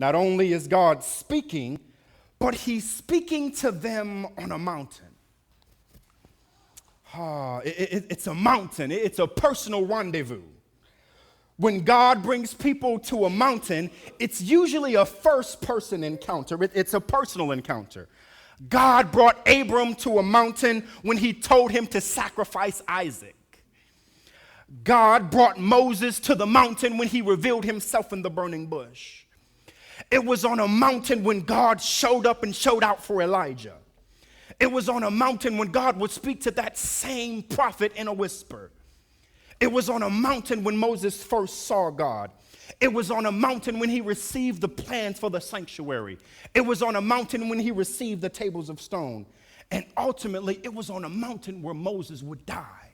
Not only is God speaking, but he's speaking to them on a mountain. It's a mountain. It's a personal rendezvous. When God brings people to a mountain, it's usually a first-person encounter. It's a personal encounter. God brought Abram to a mountain when he told him to sacrifice Isaac. God brought Moses to the mountain when he revealed himself in the burning bush. It was on a mountain when God showed up and showed out for Elijah. It was on a mountain when God would speak to that same prophet in a whisper. It was on a mountain when Moses first saw God. It was on a mountain when he received the plans for the sanctuary. It was on a mountain when he received the tables of stone. And ultimately, it was on a mountain where Moses would die.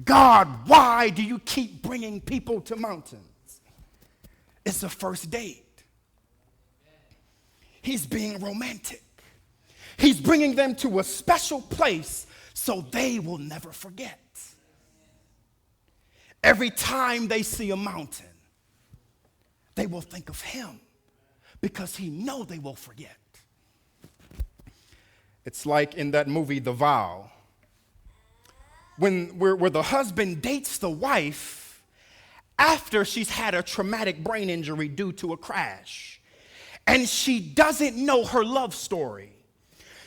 God, why do you keep bringing people to mountains? It's a first date. He's being romantic. He's bringing them to a special place so they will never forget. Every time they see a mountain, they will think of him because he knows they will forget. It's like in that movie, The Vow, where the husband dates the wife after she's had a traumatic brain injury due to a crash. And she doesn't know her love story.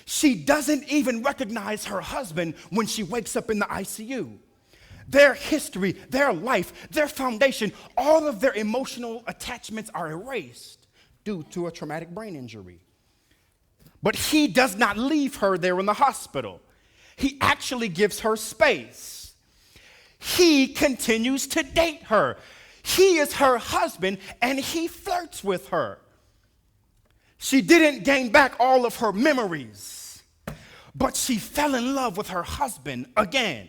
She doesn't even recognize her husband when she wakes up in the ICU. Their history, their life, their foundation, all of their emotional attachments are erased due to a traumatic brain injury. But he does not leave her there in the hospital. He actually gives her space. He continues to date her. He is her husband, and he flirts with her. She didn't gain back all of her memories, but she fell in love with her husband again,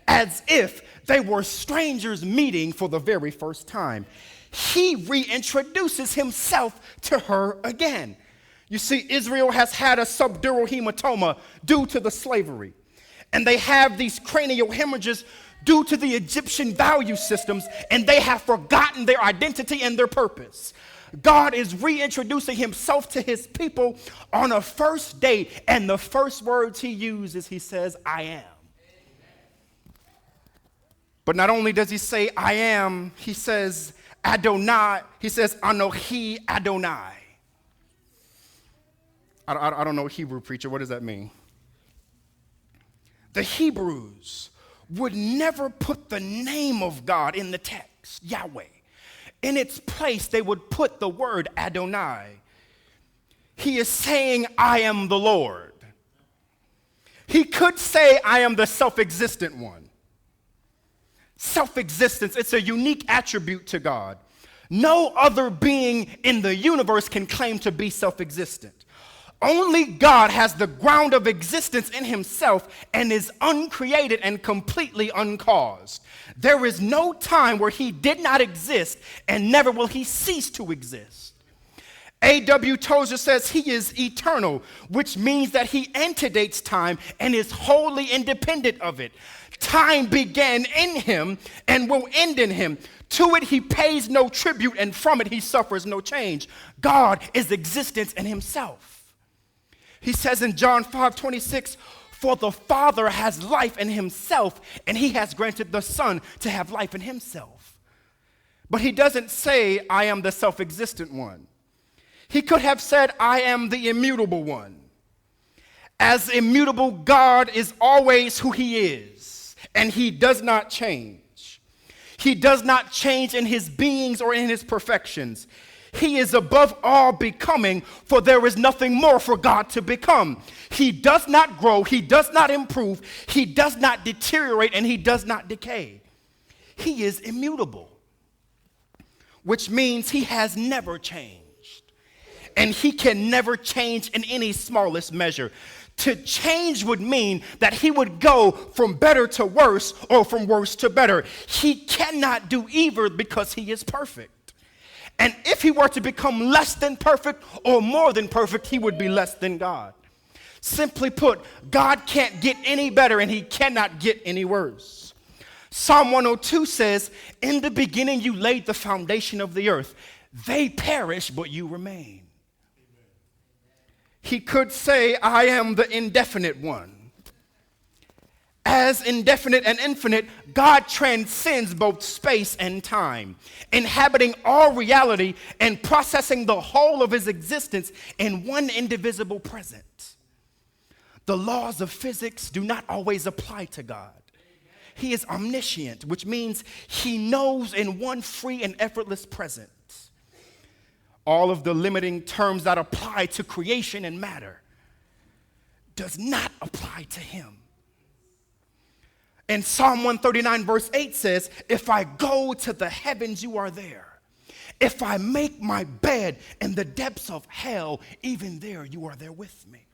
as if they were strangers meeting for the very first time. He reintroduces himself to her again. You see, Israel has had a subdural hematoma due to the slavery, and they have these cranial hemorrhages due to the Egyptian value systems, and they have forgotten their identity and their purpose. God is reintroducing himself to his people on a first date, and the first words he uses, he says, I am. But not only does he say, I am, he says, Adonai, he says, Anohi Adonai. I don't know Hebrew, preacher. What does that mean? The Hebrews would never put the name of God in the text, Yahweh. In its place, they would put the word Adonai. He is saying, I am the Lord. He could say, I am the self-existent one. Self-existence, it's a unique attribute to God. No other being in the universe can claim to be self-existent. Only God has the ground of existence in himself and is uncreated and completely uncaused. There is no time where he did not exist, and never will he cease to exist. A.W. Tozer says he is eternal, which means that he antedates time and is wholly independent of it. Time began in him and will end in him. To it he pays no tribute, and from it he suffers no change. God is existence in himself. He says in John 5:26, for the Father has life in himself, and he has granted the Son to have life in himself. But he doesn't say, I am the self-existent one. He could have said, I am the immutable one. As immutable, God is always who he is, and he does not change. He does not change in his beings or in his perfections. He is above all becoming, for there is nothing more for God to become. He does not grow, he does not improve, he does not deteriorate, and he does not decay. He is immutable, which means he has never changed, and he can never change in any smallest measure. To change would mean that he would go from better to worse or from worse to better. He cannot do either because he is perfect. And if he were to become less than perfect or more than perfect, he would be less than God. Simply put, God can't get any better and he cannot get any worse. Psalm 102 says, in the beginning you laid the foundation of the earth. They perish, but you remain. He could say, I am the indefinite one. As indefinite and infinite, God transcends both space and time, inhabiting all reality and processing the whole of his existence in one indivisible present. The laws of physics do not always apply to God. He is omniscient, which means he knows in one free and effortless present. All of the limiting terms that apply to creation and matter does not apply to him. And Psalm 139 verse 8 says, if I go to the heavens, you are there. If I make my bed in the depths of hell, even there you are there with me.